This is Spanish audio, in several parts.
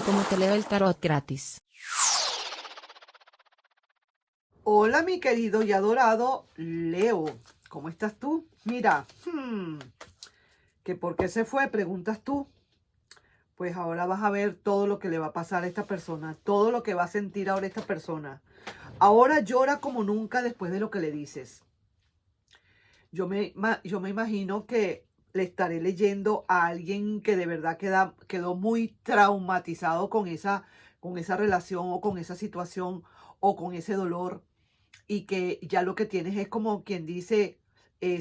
Como te leo el tarot gratis. Hola mi querido y adorado Leo, ¿cómo estás tú? Mira, ¿que por qué se fue? Preguntas tú. Pues ahora vas a ver todo lo que le va a pasar a esta persona, todo lo que va a sentir ahora esta persona. Ahora llora como nunca después de lo que le dices. Yo me imagino que le estaré leyendo a alguien que de verdad quedó muy traumatizado con esa relación o con esa situación o con ese dolor. Y que ya lo que tienes es como quien dice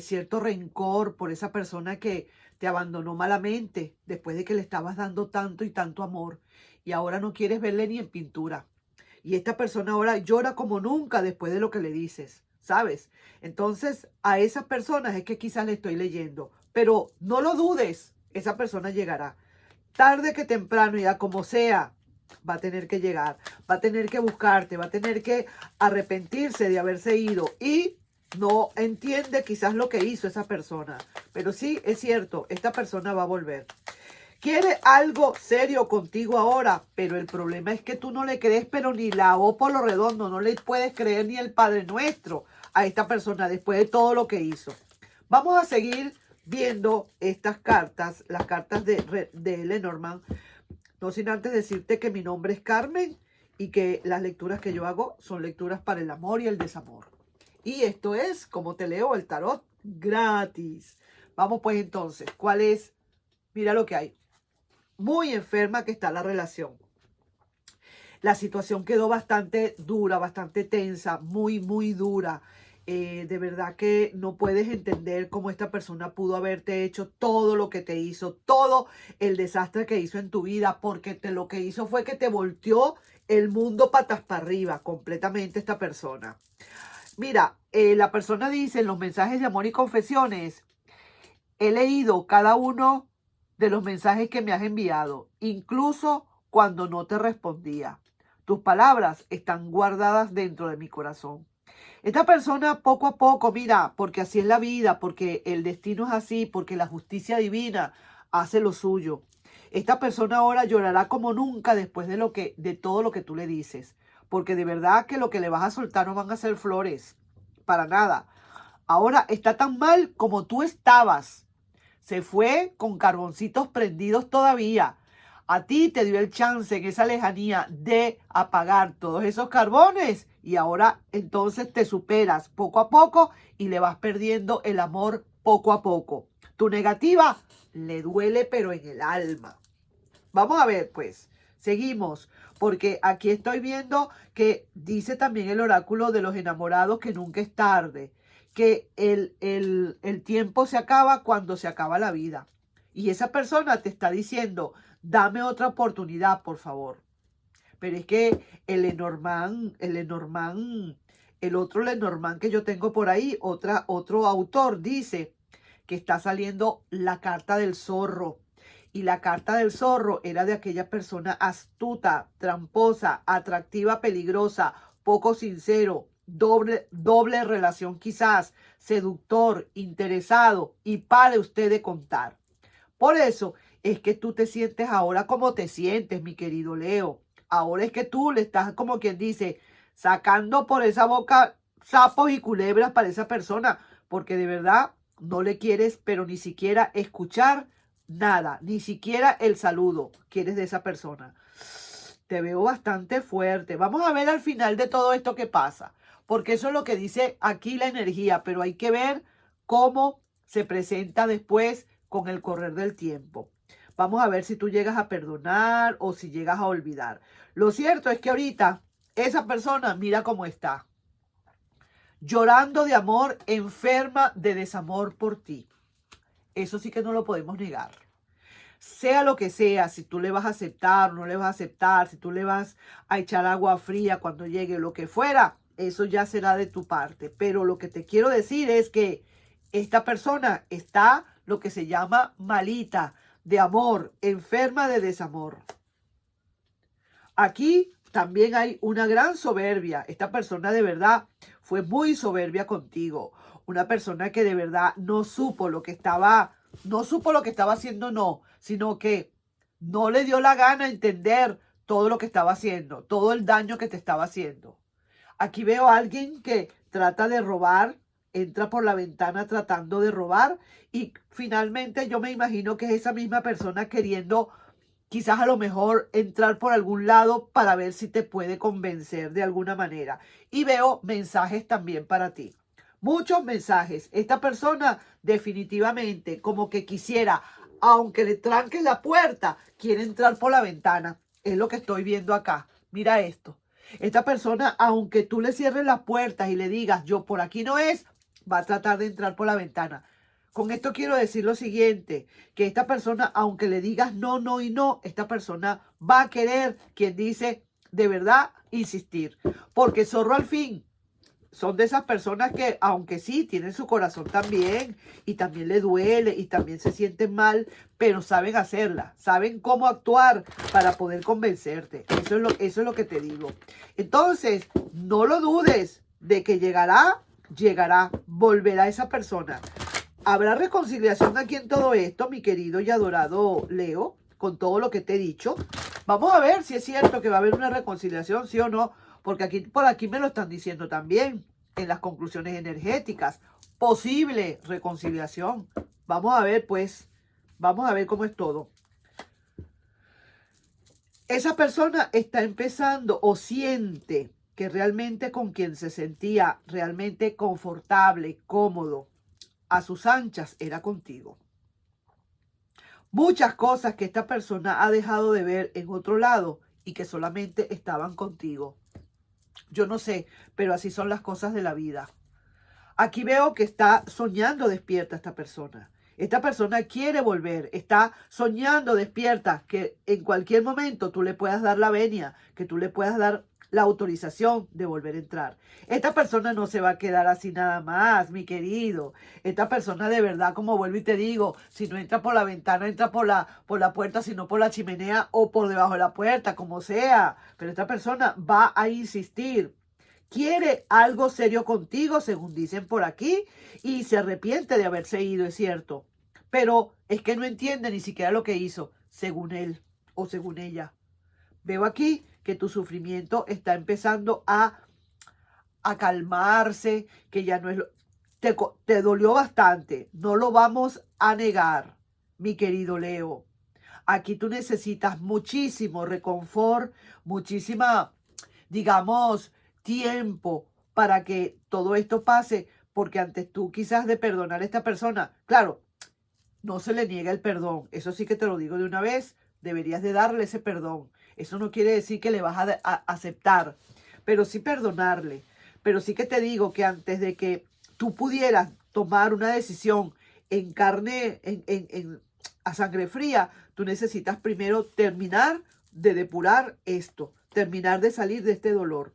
cierto rencor por esa persona que te abandonó malamente después de que le estabas dando tanto y tanto amor y ahora no quieres verle ni en pintura. Y esta persona ahora llora como nunca después de lo que le dices, ¿sabes? Entonces a esas personas es que quizás le estoy leyendo, pero no lo dudes, esa persona llegará. Tarde que temprano, ya como sea, va a tener que llegar, va a tener que buscarte, va a tener que arrepentirse de haberse ido y no entiende quizás lo que hizo esa persona. Pero sí, es cierto, esta persona va a volver. Quiere algo serio contigo ahora, pero el problema es que tú no le crees, pero ni la O por lo redondo, no le puedes creer ni el Padre Nuestro a esta persona después de todo lo que hizo. Vamos a seguir viendo estas cartas, las cartas de Lenormand. No sin antes decirte que mi nombre es Carmen y que las lecturas que yo hago son lecturas para el amor y el desamor. Y esto es como te leo el tarot gratis. Vamos pues entonces, ¿cuál es? Mira lo que hay. Muy enferma que está la relación. La situación quedó bastante dura, bastante tensa, muy dura. De verdad que no puedes entender cómo esta persona pudo haberte hecho todo lo que te hizo, todo el desastre que hizo en tu vida, porque lo que hizo fue que te volteó el mundo patas para arriba completamente esta persona. Mira, la persona dice en los mensajes de amor y confesiones, he leído cada uno de los mensajes que me has enviado, incluso cuando no te respondía. Tus palabras están guardadas dentro de mi corazón. Esta persona poco a poco, mira, porque así es la vida, porque el destino es así, porque la justicia divina hace lo suyo. Esta persona ahora llorará como nunca después de todo lo que tú le dices, porque de verdad que lo que le vas a soltar no van a ser flores, para nada. Ahora está tan mal como tú estabas. Se fue con carboncitos prendidos todavía. A ti te dio el chance en esa lejanía de apagar todos esos carbones y ahora entonces te superas poco a poco y le vas perdiendo el amor poco a poco. Tu negativa le duele pero en el alma. Vamos a ver pues, seguimos, porque aquí estoy viendo que dice también el oráculo de los enamorados que nunca es tarde, que el tiempo se acaba cuando se acaba la vida. Y esa persona te está diciendo, dame otra oportunidad, por favor. Pero es que el otro Lenormand que yo tengo por ahí, otro autor dice que está saliendo la carta del zorro. Y la carta del zorro era de aquella persona astuta, tramposa, atractiva, peligrosa, poco sincero, doble relación quizás, seductor, interesado, y pare usted de contar. Por eso es que tú te sientes ahora como te sientes, mi querido Leo. Ahora es que tú le estás, como quien dice, sacando por esa boca sapos y culebras para esa persona, porque de verdad no le quieres, pero ni siquiera escuchar nada, ni siquiera el saludo quieres de esa persona. Te veo bastante fuerte. Vamos a ver al final de todo esto qué pasa, porque eso es lo que dice aquí la energía, pero hay que ver cómo se presenta después con el correr del tiempo. Vamos a ver si tú llegas a perdonar o si llegas a olvidar. Lo cierto es que ahorita esa persona mira cómo está. Llorando de amor, enferma de desamor por ti. Eso sí que no lo podemos negar. Sea lo que sea, si tú le vas a aceptar o no le vas a aceptar, si tú le vas a echar agua fría cuando llegue, lo que fuera, eso ya será de tu parte. Pero lo que te quiero decir es que esta persona está lo que se llama malita de amor, enferma de desamor. Aquí también hay una gran soberbia. Esta persona de verdad fue muy soberbia contigo. Una persona que de verdad no supo lo que estaba haciendo, no, sino que no le dio la gana entender todo lo que estaba haciendo, todo el daño que te estaba haciendo. Aquí veo a alguien que trata de robar, entra por la ventana tratando de robar y finalmente yo me imagino que es esa misma persona queriendo quizás a lo mejor entrar por algún lado para ver si te puede convencer de alguna manera. Y veo mensajes también para ti. Muchos mensajes. Esta persona definitivamente como que quisiera, aunque le tranques la puerta, quiere entrar por la ventana. Es lo que estoy viendo acá. Mira esto. Esta persona, aunque tú le cierres las puertas y le digas, yo por aquí no es, va a tratar de entrar por la ventana. Con esto quiero decir lo siguiente, que esta persona, aunque le digas no, no y no, esta persona va a querer, quien dice, de verdad, insistir. Porque Zorro al fin son de esas personas que, aunque sí, tienen su corazón también, y también le duele, y también se sienten mal, pero saben hacerla, saben cómo actuar para poder convencerte. Eso es lo que te digo. Entonces, no lo dudes de que llegará, volverá esa persona. ¿Habrá reconciliación aquí en todo esto, mi querido y adorado Leo, con todo lo que te he dicho? Vamos a ver si es cierto que va a haber una reconciliación, sí o no, porque aquí, por aquí me lo están diciendo también en las conclusiones energéticas. Posible reconciliación. Vamos a ver, pues, vamos a ver cómo es todo. Esa persona está empezando o siente que realmente con quien se sentía realmente confortable, cómodo, a sus anchas, era contigo. Muchas cosas que esta persona ha dejado de ver en otro lado y que solamente estaban contigo. Yo no sé, pero así son las cosas de la vida. Aquí veo que está soñando despierta esta persona. Esta persona quiere volver, está soñando despierta que en cualquier momento tú le puedas dar la venia, que tú le puedas dar la autorización de volver a entrar. Esta persona no se va a quedar así nada más, mi querido. Esta persona de verdad, como vuelvo y te digo, si no entra por la ventana, entra por la puerta, si no por la chimenea o por debajo de la puerta, como sea. Pero esta persona va a insistir. Quiere algo serio contigo, según dicen por aquí, y se arrepiente de haberse ido, es cierto. Pero es que no entiende ni siquiera lo que hizo, según él o según ella. Veo aquí que tu sufrimiento está empezando a calmarse, que ya no es te dolió bastante, no lo vamos a negar, mi querido Leo. Aquí tú necesitas muchísimo reconfort, muchísima, digamos, tiempo para que todo esto pase, porque antes tú quizás de perdonar a esta persona, claro, no se le niega el perdón, eso sí que te lo digo de una vez, deberías de darle ese perdón. Eso no quiere decir que le vas a aceptar, pero sí perdonarle. Pero sí que te digo que antes de que tú pudieras tomar una decisión en carne, a sangre fría, tú necesitas primero terminar de depurar esto, terminar de salir de este dolor.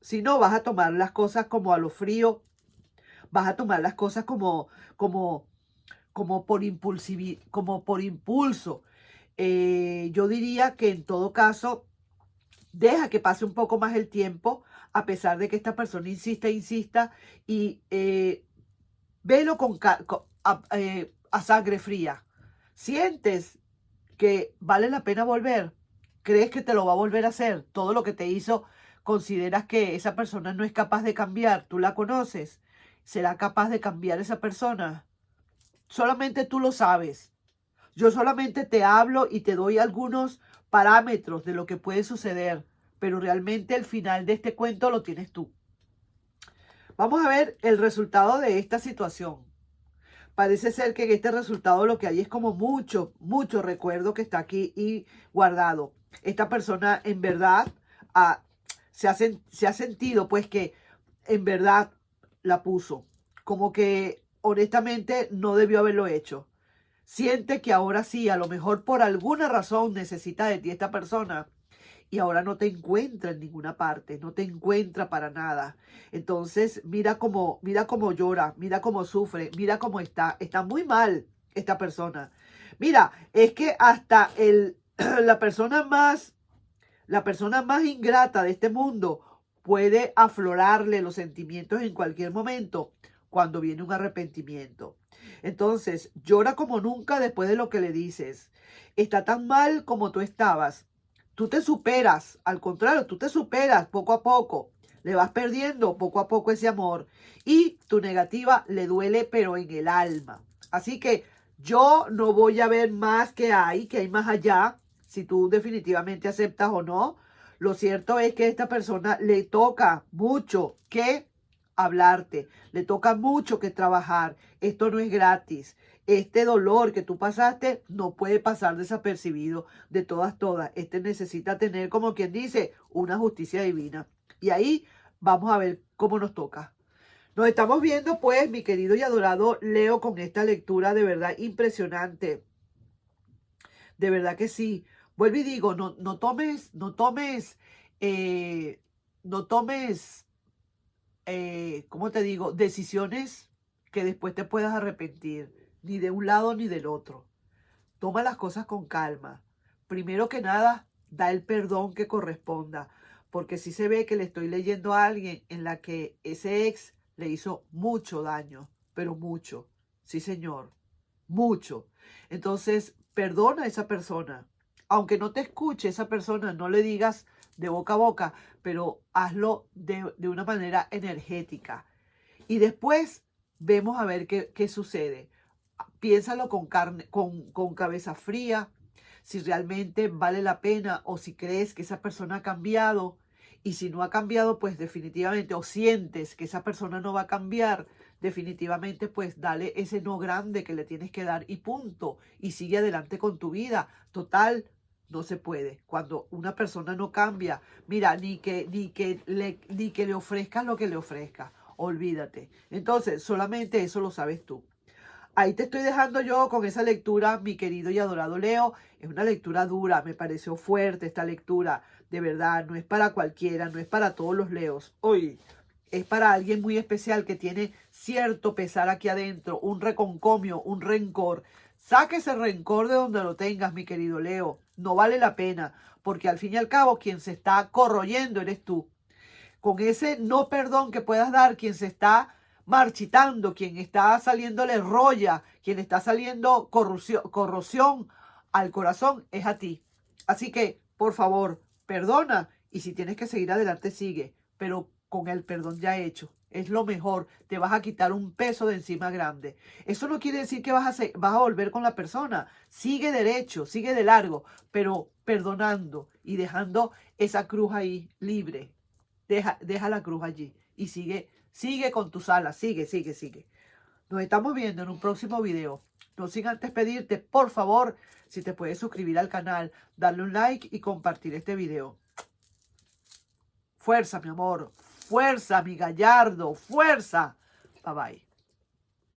Si no, vas a tomar las cosas como a lo frío, vas a tomar las cosas como por como por impulso. Yo diría que en todo caso, deja que pase un poco más el tiempo, a pesar de que esta persona insista, insista, y velo a sangre fría. ¿Sientes que vale la pena volver? ¿Crees que te lo va a volver a hacer? Todo lo que te hizo, ¿consideras que esa persona no es capaz de cambiar? ¿Tú la conoces? ¿Será capaz de cambiar esa persona? Solamente tú lo sabes. Yo solamente te hablo y te doy algunos parámetros de lo que puede suceder, pero realmente el final de este cuento lo tienes tú. Vamos a ver el resultado de esta situación. Parece ser que en este resultado lo que hay es como mucho, mucho recuerdo que está aquí y guardado. Esta persona en verdad se ha sentido pues que en verdad la puso. Como que honestamente no debió haberlo hecho. Siente que ahora sí, a lo mejor por alguna razón necesita de ti esta persona y ahora no te encuentra en ninguna parte, no te encuentra para nada. Entonces, mira cómo llora, mira cómo sufre, mira cómo está muy mal esta persona. Mira, es que hasta la persona más ingrata de este mundo puede aflorarle los sentimientos en cualquier momento cuando viene un arrepentimiento. Entonces, llora como nunca después de lo que le dices. Está tan mal como tú estabas. Tú te superas, al contrario, tú te superas poco a poco. Le vas perdiendo poco a poco ese amor. Y tu negativa le duele, pero en el alma. Así que yo no voy a ver más que hay más allá, si tú definitivamente aceptas o no. Lo cierto es que a esta persona le toca mucho que hablarte, le toca mucho que trabajar. Esto no es gratis. Este dolor que tú pasaste no puede pasar desapercibido de todas. Este necesita tener, como quien dice, una justicia divina. Y ahí vamos a ver cómo nos toca. Nos estamos viendo, pues, mi querido y adorado Leo, con esta lectura de verdad impresionante. De verdad que sí. Vuelvo y digo, eh, no tomes, ¿cómo te digo? Decisiones que después te puedas arrepentir, ni de un lado ni del otro. Toma las cosas con calma. Primero que nada, da el perdón que corresponda, porque si se ve que le estoy leyendo a alguien en la que ese ex le hizo mucho daño, pero mucho. Sí, señor, mucho. Entonces, perdona a esa persona. Aunque no te escuche esa persona, no le digas de boca a boca, pero hazlo de una manera energética. Y después vemos a ver qué sucede. Piénsalo con cabeza fría, si realmente vale la pena o si crees que esa persona ha cambiado. Y si no ha cambiado, pues definitivamente, o sientes que esa persona no va a cambiar, definitivamente, pues dale ese no grande que le tienes que dar y punto. Y sigue adelante con tu vida. Total, no se puede. Cuando una persona no cambia, mira, ni que le ofrezcas lo que le ofrezcas. Olvídate. Entonces, solamente eso lo sabes tú. Ahí te estoy dejando yo con esa lectura, mi querido y adorado Leo. Es una lectura dura, me pareció fuerte esta lectura. De verdad, no es para cualquiera, no es para todos los Leos. Hoy es para alguien muy especial que tiene cierto pesar aquí adentro, un reconcomio, un rencor. Saque ese rencor de donde lo tengas, mi querido Leo. No vale la pena, porque al fin y al cabo quien se está corroyendo eres tú. Con ese no perdón que puedas dar, quien se está marchitando, quien está saliéndole roya, quien está saliendo corrosión al corazón, es a ti. Así que, por favor, perdona y si tienes que seguir adelante, sigue, pero con el perdón ya hecho. Es lo mejor, te vas a quitar un peso de encima grande. Eso no quiere decir que vas a volver con la persona. Sigue derecho, sigue de largo, pero perdonando y dejando esa cruz ahí libre. Deja la cruz allí y sigue con tus alas, sigue. Nos estamos viendo en un próximo video. No sin antes pedirte, por favor, si te puedes suscribir al canal, darle un like y compartir este video. Fuerza, mi amor, fuerza, mi gallardo, fuerza. Bye bye.